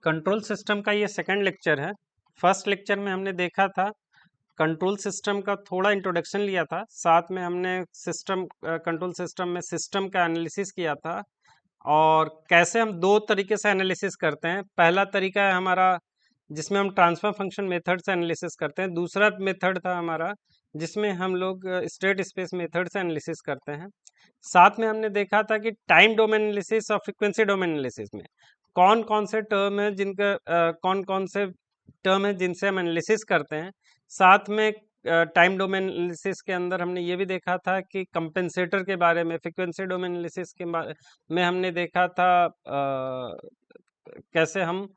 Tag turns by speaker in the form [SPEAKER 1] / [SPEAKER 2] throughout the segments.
[SPEAKER 1] Control system का ये second lecture है। फर्स्ट लेक्चर में हमने देखा था कंट्रोल सिस्टम का थोड़ा इंट्रोडक्शन लिया था, साथ में हमने सिस्टम कंट्रोल सिस्टम में सिस्टम का एनालिसिस किया था और कैसे हम दो तरीके से एनालिसिस करते हैं। पहला तरीका है हमारा जिसमें हम ट्रांसफर फंक्शन मेथड से एनालिसिस करते हैं। दूसरा मेथड था हमारा जिसमें हम लोग स्टेट स्पेस मेथड से एनालिसिस करते हैं। साथ में हमने देखा था कि टाइम डोमेन एनालिसिस और फ्रीक्वेंसी डोमेन एनालिसिस में कौन कौन से टर्म है जिनका कौन कौन से टर्म है जिनसे हम एनालिसिस करते हैं। साथ में टाइम डोमेन एनालिसिस के अंदर हमने ये भी देखा था कि कंपेंसेटर के बारे में। फ्रीक्वेंसी डोमेन एनालिसिस के बारे में हमने देखा था कैसे हम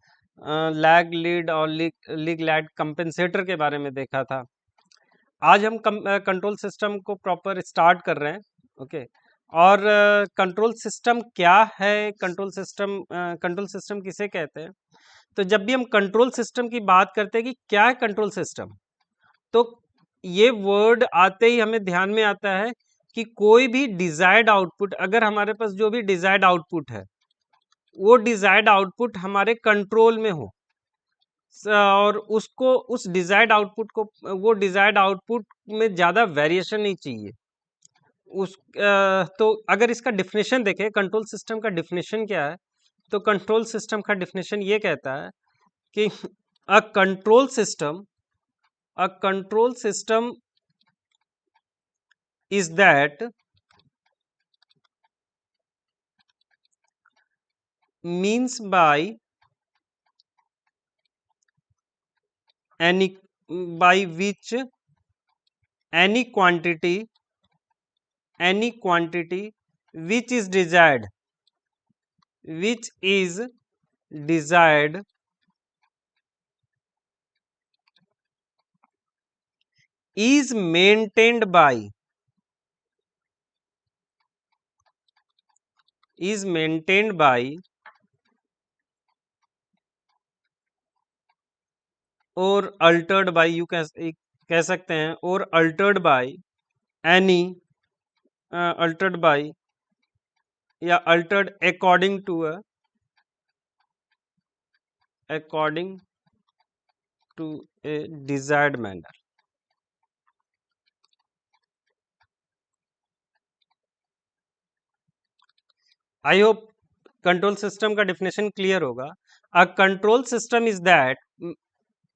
[SPEAKER 1] लैग लीड और लीग लैग कंपेंसेटर के बारे में देखा था। आज हम कंट्रोल सिस्टम को प्रॉपर स्टार्ट कर रहे हैं। ओके, और कंट्रोल सिस्टम क्या है, कंट्रोल सिस्टम किसे कहते हैं। तो जब भी हम कंट्रोल सिस्टम की बात करते हैं कि क्या है कंट्रोल सिस्टम, तो ये वर्ड आते ही हमें ध्यान में आता है कि कोई भी डिजायर्ड आउटपुट, अगर हमारे पास जो भी डिजायर्ड आउटपुट है वो डिजायर्ड आउटपुट हमारे कंट्रोल में हो और उसको उस डिजायर्ड आउटपुट को वो डिजायर्ड आउटपुट में ज़्यादा वेरिएशन नहीं चाहिए। तो अगर इसका डिफिनेशन देखें, कंट्रोल सिस्टम का डिफिनेशन क्या है, तो कंट्रोल सिस्टम का डिफिनेशन ये कहता है कि अ control system is that means by which any quantity which is desired is maintained by और अल्टर्ड बाय, यू कह सकते हैं, और altered by any altered by या altered according to a desired manner. I hope control system का definition clear होगा। A control system is that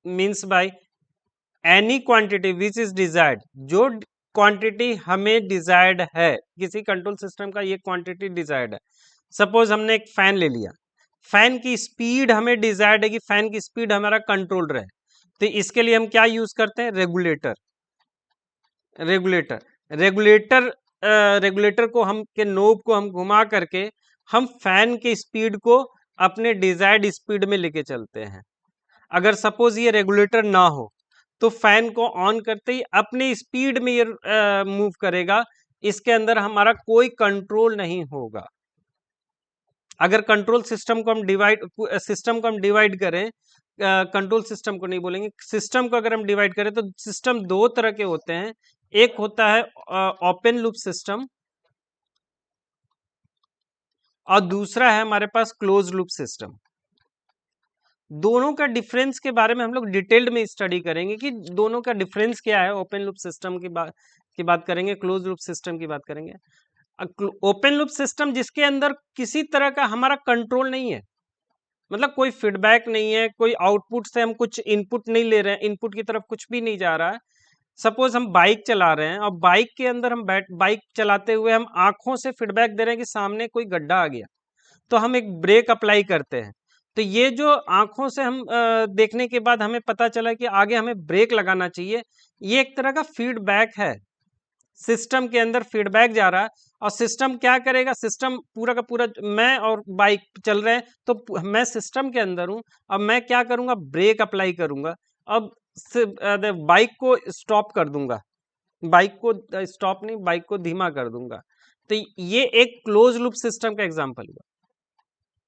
[SPEAKER 1] means by any quantity which is desired, जो क्वांटिटी हमें डिजायर्ड है, किसी कंट्रोल सिस्टम का ये क्वांटिटी डिजायर्ड है। सपोज हमने एक फैन ले लिया, फैन की स्पीड हमें डिजायर्ड है कि फैन की स्पीड हमारा कंट्रोल रहे, तो इसके लिए हम क्या यूज करते हैं, रेगुलेटर रेगुलेटर को हम के नोब को हम घुमा करके हम फैन की स्पीड को अपने डिजायर्ड स्पीड में लेके चलते हैं। अगर सपोज ये रेगुलेटर ना हो तो फैन को ऑन करते ही अपने स्पीड में ये मूव करेगा, इसके अंदर हमारा कोई कंट्रोल नहीं होगा। अगर कंट्रोल सिस्टम को हम डिवाइड करें, कंट्रोल सिस्टम को नहीं बोलेंगे, सिस्टम को अगर हम डिवाइड करें तो सिस्टम दो तरह के होते हैं। एक होता है ओपन लूप सिस्टम और दूसरा है हमारे पास क्लोज लूप सिस्टम। दोनों का डिफरेंस के बारे में हम लोग डिटेल्ड में स्टडी करेंगे कि दोनों का डिफरेंस क्या है। ओपन लूप सिस्टम की बात करेंगे, क्लोज लूप सिस्टम की बात करेंगे। ओपन लूप सिस्टम जिसके अंदर किसी तरह का हमारा कंट्रोल नहीं है, मतलब कोई फीडबैक नहीं है, कोई आउटपुट से हम कुछ इनपुट नहीं ले रहे हैं, इनपुट की तरफ कुछ भी नहीं जा रहा है। सपोज हम बाइक चला रहे हैं और बाइक के अंदर हम बाइक चलाते हुए हम आंखों से फीडबैक दे रहे हैं कि सामने कोई गड्ढा आ गया, तो हम एक ब्रेक अप्लाई करते हैं। तो ये जो आंखों से हम देखने के बाद हमें पता चला कि आगे हमें ब्रेक लगाना चाहिए, ये एक तरह का फीडबैक है। सिस्टम के अंदर फीडबैक जा रहा है और सिस्टम क्या करेगा, सिस्टम पूरा का पूरा, मैं और बाइक चल रहे हैं तो मैं सिस्टम के अंदर हूं, अब मैं क्या करूंगा, ब्रेक अप्लाई करूंगा। अब बाइक को स्टॉप कर दूंगा, बाइक को स्टॉप नहीं, बाइक को धीमा कर दूंगा। तो ये एक क्लोज लूप सिस्टम का एग्जांपल हुआ।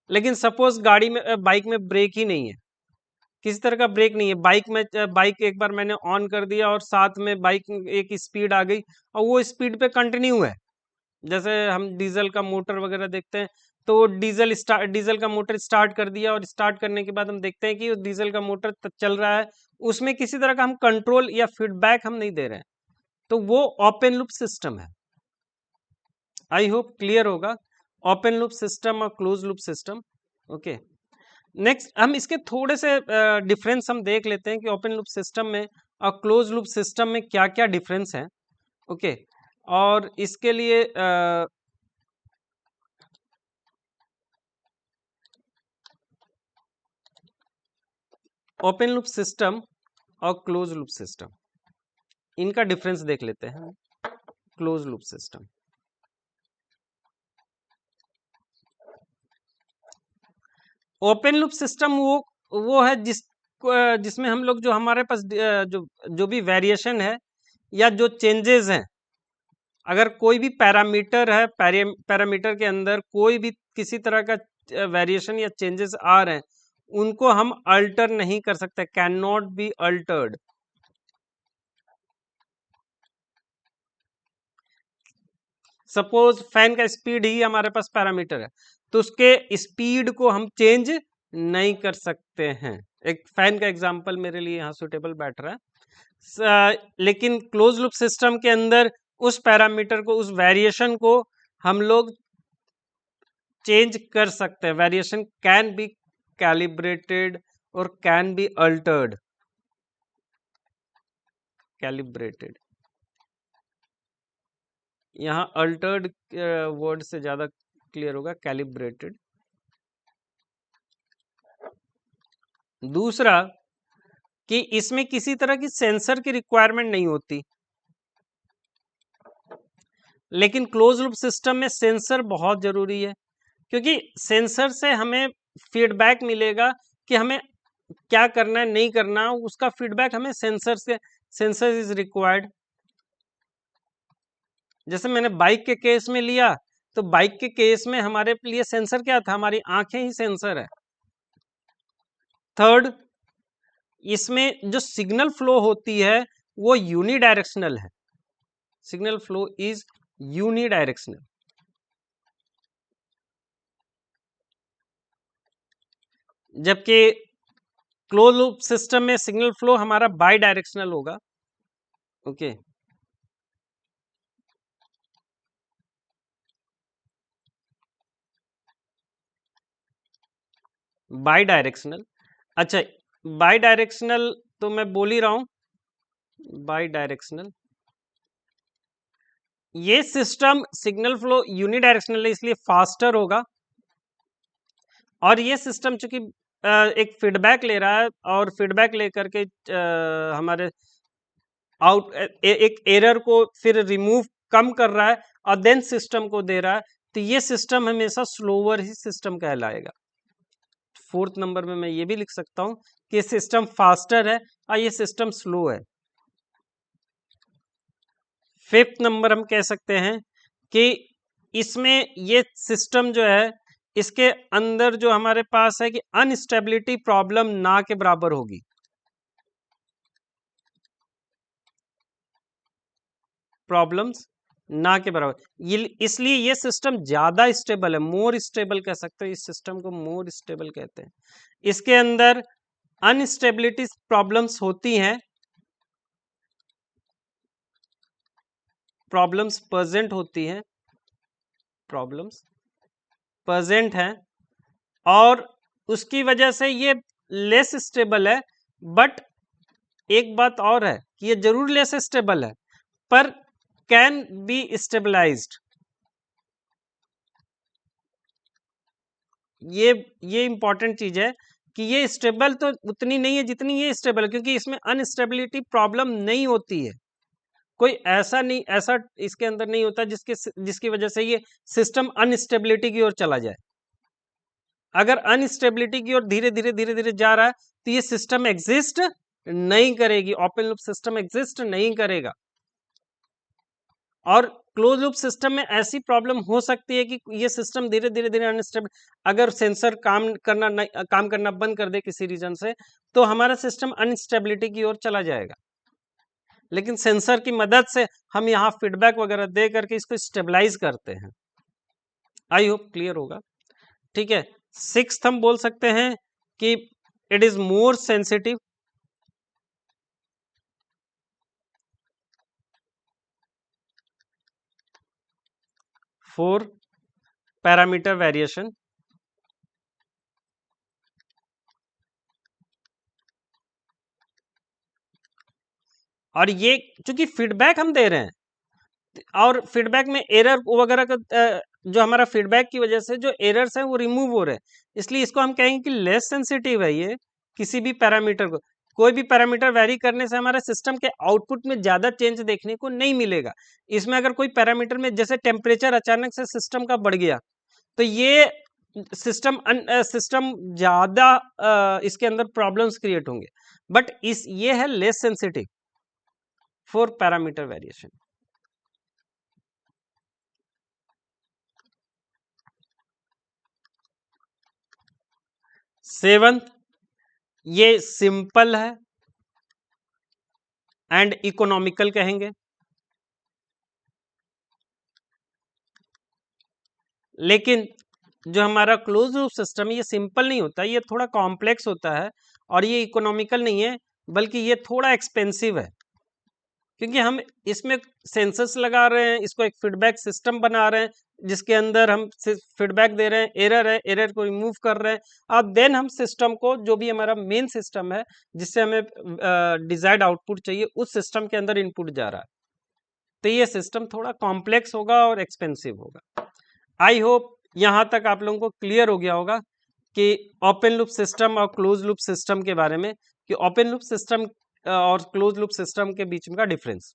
[SPEAKER 1] लेकिन सपोज गाड़ी में बाइक में ब्रेक ही नहीं है, किसी तरह का ब्रेक नहीं है, बाइक एक बार मैंने ऑन कर दिया और साथ में बाइक एक स्पीड आ गई और वो स्पीड पे कंटिन्यू है। जैसे हम डीजल का मोटर वगैरह देखते हैं तो डीजल का मोटर स्टार्ट कर दिया और स्टार्ट करने के बाद हम देखते हैं कि डीजल का मोटर चल रहा है, उसमें किसी तरह का हम कंट्रोल या फीडबैक हम नहीं दे रहे हैं, तो वो ओपन लूप सिस्टम है। आई होप क्लियर होगा, ओपन लूप सिस्टम और close loop system. Okay, next हम इसके थोड़े से डिफरेंस हम देख लेते हैं कि ओपन लूप सिस्टम में और क्लोज लूप सिस्टम में क्या क्या डिफरेंस है। ओके, और इसके लिए ओपन लूप सिस्टम और क्लोज लूप सिस्टम, इनका डिफरेंस देख लेते हैं। Close loop system, open loop system वो है जिसमें हम लोग जो हमारे पास जो भी वेरिएशन है या जो चेंजेस हैं, अगर कोई भी पैरामीटर है, पैरामीटर के अंदर कोई भी किसी तरह का वेरिएशन या चेंजेस आ रहे हैं, उनको हम अल्टर नहीं कर सकते, can not be altered. Suppose fan का स्पीड ही हमारे पास पैरामीटर है, तो उसके स्पीड को हम चेंज नहीं कर सकते हैं। एक फैन का एग्जांपल मेरे लिए यहाँ सुटेबल बैठ रहा है। लेकिन क्लोज लूप सिस्टम के अंदर उस पैरामीटर को, उस वेरिएशन को हम लोग चेंज कर सकते हैं। वेरिएशन कैन बी कैलिब्रेटेड और कैन बी अल्टर्ड। कैलिब्रेटेड, यहाँ अल्टर्ड वर्ड से ज्यादा क्लियर होगा, कैलिब्रेटेड। दूसरा कि इसमें किसी तरह की सेंसर की रिक्वायरमेंट नहीं होती, लेकिन क्लोज लूप सिस्टम में सेंसर बहुत जरूरी है, क्योंकि सेंसर से हमें फीडबैक मिलेगा कि हमें क्या करना है, नहीं करना, उसका फीडबैक हमें सेंसर इज रिक्वायर्ड। जैसे मैंने बाइक के केस में लिया, तो बाइक के केस में हमारे लिए सेंसर क्या था, हमारी आंखें ही सेंसर है। थर्ड, इसमें जो सिग्नल फ्लो होती है वो यूनिडायरेक्शनल है। सिग्नल फ्लो इज यूनिडायरेक्शनल, जबकि क्लोज लूप सिस्टम में सिग्नल फ्लो हमारा बाई डायरेक्शनल होगा। Okay, by directional. अच्छा, बाई डायरेक्शनल तो मैं बोल ही रहा हूं, बाई डायरेक्शनल। ये सिस्टम सिग्नल फ्लो यूनिडायरेक्शनल है, इसलिए फास्टर होगा, और ये सिस्टम चूंकि एक फीडबैक ले रहा है और फीडबैक लेकर के हमारे एक एरर को फिर रिमूव कम कर रहा है और देन सिस्टम को दे रहा है, तो ये सिस्टम हमेशा स्लोअर ही सिस्टम कहलाएगा। फोर्थ नंबर में मैं ये भी लिख सकता हूं कि सिस्टम फास्टर है और ये सिस्टम स्लो है। फिफ्थ नंबर हम कह सकते हैं कि इसमें ये सिस्टम जो है, इसके अंदर जो हमारे पास है कि अनस्टेबिलिटी प्रॉब्लम ना के बराबर होगी। प्रॉब्लम्स ना के बराबर, इसलिए ये सिस्टम ज्यादा स्टेबल है, मोर स्टेबल कह सकते हो, इस सिस्टम को मोर स्टेबल कहते हैं। इसके अंदर अनस्टेबिलिटी प्रॉब्लम्स होती हैं, प्रॉब्लम्स प्रेजेंट होती हैं, प्रॉब्लम्स प्रेजेंट हैं, और उसकी वजह से ये लेस स्टेबल है। बट एक बात और है कि ये जरूर लेस स्टेबल है, पर कैन बी स्टेबलाइज्ड। ये इंपॉर्टेंट चीज है कि ये स्टेबल तो उतनी नहीं है जितनी ये स्टेबल है, क्योंकि इसमें अनस्टेबिलिटी प्रॉब्लम नहीं होती है। कोई ऐसा इसके अंदर नहीं होता जिसकी वजह से ये सिस्टम अनस्टेबिलिटी की ओर चला जाए। अगर अनस्टेबिलिटी की ओर धीरे धीरे धीरे धीरे जा रहा है, तो ये सिस्टम एग्जिस्ट नहीं करेगी, ओपन लूप सिस्टम एग्जिस्ट नहीं करेगा। और क्लोज लूप सिस्टम में ऐसी प्रॉब्लम हो सकती है कि ये सिस्टम धीरे धीरे धीरे अनस्टेबल, अगर सेंसर काम करना बंद कर दे किसी रीजन से, तो हमारा सिस्टम अनस्टेबिलिटी की ओर चला जाएगा। लेकिन सेंसर की मदद से हम यहाँ फीडबैक वगैरह दे करके इसको स्टेबलाइज करते हैं। आई होप क्लियर होगा। ठीक है। सिक्स्थ हम बोल सकते हैं कि it is more sensitive, for parameter variation. और ये चूंकि फीडबैक हम दे रहे हैं और फीडबैक में एरर वगैरह का जो हमारा फीडबैक की वजह से जो एरर्स हैं वो रिमूव हो रहे हैं, इसलिए इसको हम कहेंगे कि लेस सेंसिटिव है ये किसी भी पैरामीटर को। कोई भी पैरामीटर वेरी करने से हमारे सिस्टम के आउटपुट में ज्यादा चेंज देखने को नहीं मिलेगा। इसमें अगर कोई पैरामीटर में जैसे टेम्परेचर अचानक से सिस्टम का बढ़ गया तो ये सिस्टम ज्यादा इसके अंदर प्रॉब्लम्स क्रिएट होंगे। बट इस ये है less sensitive for parameter variation. Seventh, ये सिंपल है एंड इकोनॉमिकल कहेंगे। लेकिन जो हमारा क्लोज लूप सिस्टम ये सिंपल नहीं होता, ये थोड़ा कॉम्प्लेक्स होता है और ये इकोनॉमिकल नहीं है बल्कि ये थोड़ा एक्सपेंसिव है, क्योंकि हम इसमें सेंसर्स लगा रहे हैं, इसको एक फीडबैक सिस्टम बना रहे हैं जिसके अंदर हम फीडबैक दे रहे हैं, एरर है, एरर को रिमूव कर रहे हैं। अब देन हम सिस्टम को जो भी हमारा मेन सिस्टम है जिससे हमें डिजायर्ड आउटपुट चाहिए उस सिस्टम के अंदर इनपुट जा रहा है, तो ये सिस्टम थोड़ा कॉम्प्लेक्स होगा और एक्सपेंसिव होगा। आई होप यहाँ तक आप लोगों को क्लियर हो गया होगा कि ओपन लूप सिस्टम और क्लोज लूप सिस्टम के बारे में, कि ओपन लूप सिस्टम और क्लोज लूप सिस्टम के बीच में का डिफरेंस।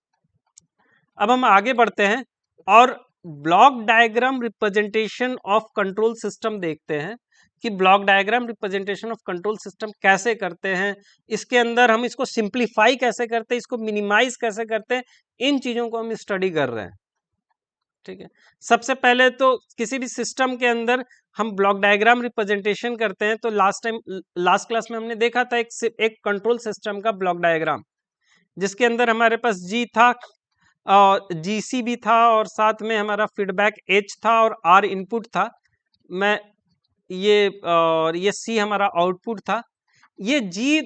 [SPEAKER 1] अब हम आगे बढ़ते हैं और block diagram representation of control system देखते हैं कि block diagram representation of control system कैसे करते हैं, इसके अंदर हम इसको सिंप्लीफाई कैसे करते हैं, इसको मिनिमाइज कैसे करते हैं, इन चीजों को हम स्टडी कर रहे हैं। ठीक है। सबसे पहले तो किसी भी सिस्टम के अंदर हम ब्लॉक डायग्राम रिप्रेजेंटेशन करते हैं, तो लास्ट क्लास में हमने देखा था एक कंट्रोल सिस्टम का ब्लॉक डायग्राम जिसके अंदर हमारे पास जी था और जीसी भी था और साथ में हमारा फीडबैक एच था और आर इनपुट था, मैं ये सी हमारा आउटपुट था। ये जी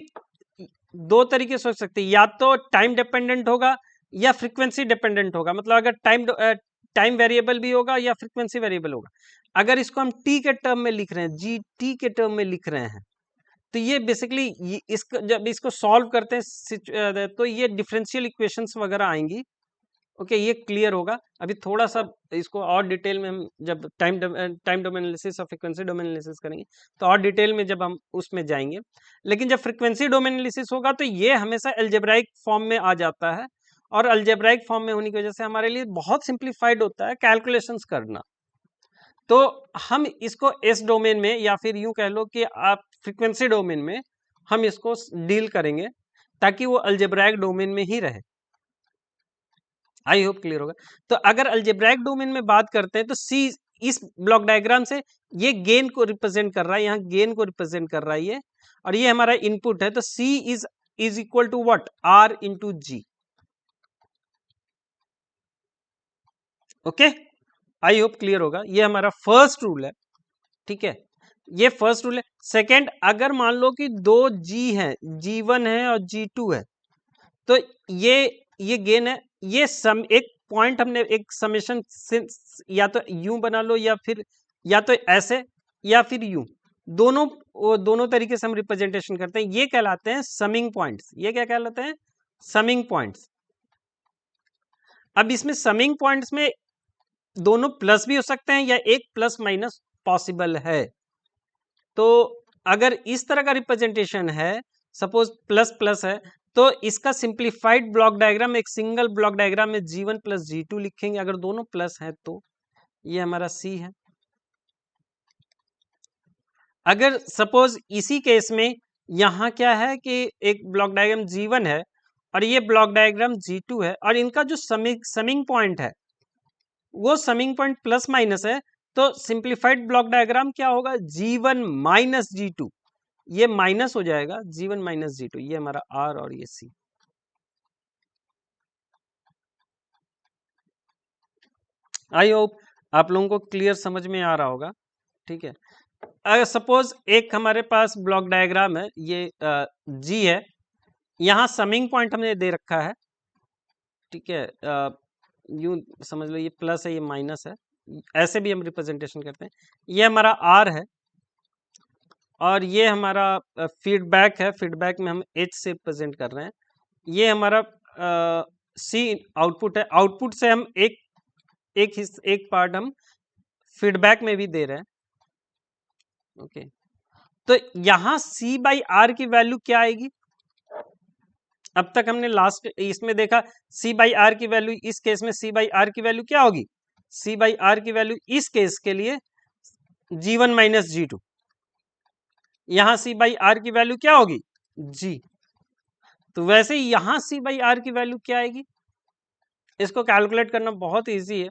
[SPEAKER 1] दो तरीके से हो सकते हैं, या तो टाइम डिपेंडेंट होगा या फ्रीक्वेंसी डिपेंडेंट होगा, मतलब अगर टाइम वेरिएबल भी होगा या फ्रीक्वेंसी वेरिएबल होगा। अगर इसको हम टी के टर्म में लिख रहे हैं, जी टी के टर्म में लिख रहे हैं, तो ये बेसिकली इसको जब इसको सॉल्व करते हैं तो ये डिफरेंशियल इक्वेशंस वगैरह आएंगी। ओके, ये क्लियर होगा। अभी थोड़ा सा इसको और डिटेल में हम जब टाइम डोमेन एनालिसिस और फ्रीक्वेंसी डोमेन एनालिसिस करेंगे तो और डिटेल में जब हम उसमें जाएंगे। लेकिन जब फ्रीक्वेंसी डोमेन एनालिसिस होगा तो ये हमेशा अलजेब्राइक फॉर्म में आ जाता है, और अलजेब्राइक फॉर्म में होने की वजह से हमारे लिए बहुत सिंप्लीफाइड होता है कैलकुलेशंस करना। तो हम इसको एस डोमेन में या फिर यूं कह लो कि आप फ्रीक्वेंसी डोमेन में हम इसको डील करेंगे ताकि वो अलजेब्राइक डोमेन में ही रहे। आई होप क्लियर होगा। तो अगर अलजेब्राइक डोमेन में बात करते हैं तो सी इस ब्लॉक डायग्राम से ये गेन को रिप्रेजेंट कर रहा है, यहाँ गेन को रिप्रेजेंट कर रहा है ये, और ये हमारा इनपुट है, तो C is equal to what, R into G. Okay, I hope clear होगा। ये हमारा फर्स्ट रूल है। ठीक है, ये फर्स्ट रूल है। सेकेंड, अगर मान लो कि दो जी है, जी1 है और जी2 है, तो ये गेन है। ये सम एक पॉइंट हमने एक समेशन या तो यूं बना लो या फिर या तो ऐसे या फिर यूं, दोनों तरीके से हम रिप्रेजेंटेशन करते हैं, ये कहलाते हैं समिंग पॉइंट्स। ये क्या कहलाते हैं? Summing points. अब इसमें समिंग पॉइंट्स में दोनों प्लस भी हो सकते हैं या एक प्लस माइनस पॉसिबल है। तो अगर इस तरह का रिप्रेजेंटेशन है, सपोज प्लस प्लस है, तो इसका सिंप्लीफाइड ब्लॉक डायग्राम एक सिंगल ब्लॉक डायग्राम में G1 प्लस G2 लिखेंगे, अगर दोनों प्लस है तो ये हमारा C है। अगर सपोज इसी केस में यहां क्या है कि एक ब्लॉक डायग्राम G1 है और ये ब्लॉक डायग्राम G2 है और इनका जो समिंग पॉइंट है वो समिंग पॉइंट प्लस माइनस है, तो सिंप्लीफाइड ब्लॉक डायग्राम क्या होगा? G1 माइनस G2, ये माइनस हो जाएगा, G1 माइनस G2, ये हमारा R और ये C। आई होप आप लोगों को क्लियर समझ में आ रहा होगा। ठीक है, अगर सपोज एक हमारे पास ब्लॉक डायग्राम है, ये जी है, यहाँ समिंग पॉइंट हमने दे रखा है, ठीक है, यूं समझ लो ये प्लस है, ये माइनस है, ऐसे भी हम रिप्रेजेंटेशन करते हैं। ये हमारा आर है और ये हमारा फीडबैक है, फीडबैक में हम एच से रिप्रेजेंट कर रहे हैं। ये हमारा सी आउटपुट है, आउटपुट से हम एक पार्ट हम फीडबैक में भी दे रहे हैं। ओके, तो यहां सी बाई आर की वैल्यू क्या आएगी? अब तक हमने लास्ट इसमें देखा सी बाई आर की वैल्यू, इस केस में सी बाई आर की वैल्यू क्या होगी? सी बाई आर की वैल्यू इस केस के लिए G1 माइनस G2, यहां सी बाई आर की वैल्यू क्या होगी? G। तो वैसे ही यहां सी बाई आर की वैल्यू क्या आएगी? इसको कैलकुलेट करना बहुत इजी है।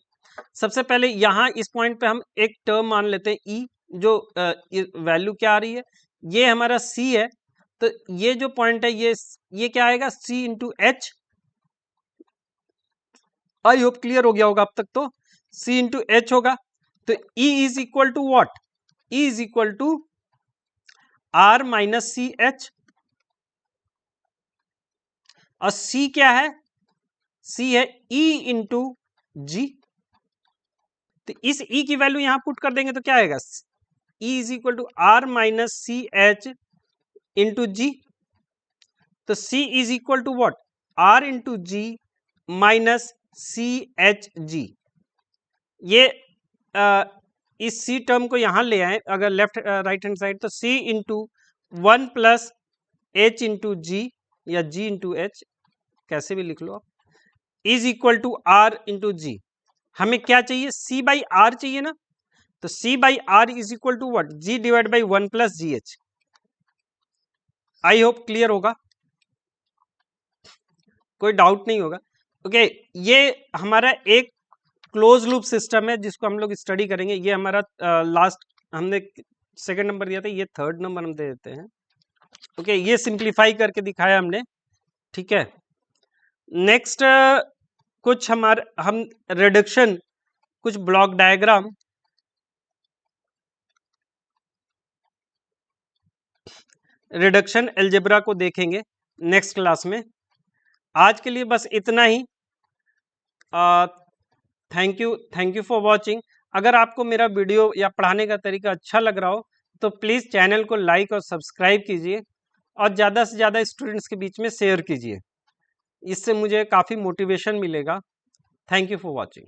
[SPEAKER 1] सबसे पहले यहां इस पॉइंट पे हम एक टर्म मान लेते हैं E, जो वैल्यू क्या आ रही है, ये हमारा C है, तो ये जो पॉइंट है ये क्या आएगा? C into H. I hope clear हो गया होगा अब तक। तो C इंटू एच होगा, तो E is equal to what? E is equal to R minus C H, और C क्या है? C है E इंटू जी। तो इस E की वैल्यू यहां पुट कर देंगे तो क्या आएगा? E is equal to R minus C H into G. तो C is equal to what? R into G minus C H G. ये इस C टर्म को यहां ले आए अगर लेफ्ट राइट हैंड साइड, तो C into 1 plus H into G या G इंटू एच, कैसे भी लिख लो आप, is equal to R into G. हमें क्या चाहिए? C बाई आर चाहिए ना, तो C by R is equal to what? G divide by 1 plus G H. I hope clear होगा, कोई डाउट नहीं होगा। ओके, ये हमारा एक क्लोज लूप सिस्टम है जिसको हम लोग स्टडी करेंगे। ये हमारा लास्ट हमने सेकंड नंबर दिया था, ये थर्ड नंबर हम दे देते हैं। ओके, ये सिंप्लीफाई करके दिखाया हमने, ठीक है। नेक्स्ट कुछ हम रिडक्शन, कुछ ब्लॉक डायग्राम, रिडक्शन एल्जेब्रा को देखेंगे नेक्स्ट क्लास में। आज के लिए बस इतना ही। Thank you for watching. अगर आपको मेरा वीडियो या पढ़ाने का तरीका अच्छा लग रहा हो तो प्लीज़ चैनल को लाइक और सब्सक्राइब कीजिए और ज़्यादा से ज़्यादा स्टूडेंट्स के बीच में शेयर कीजिए, इससे मुझे काफ़ी मोटिवेशन मिलेगा। Thank you for watching.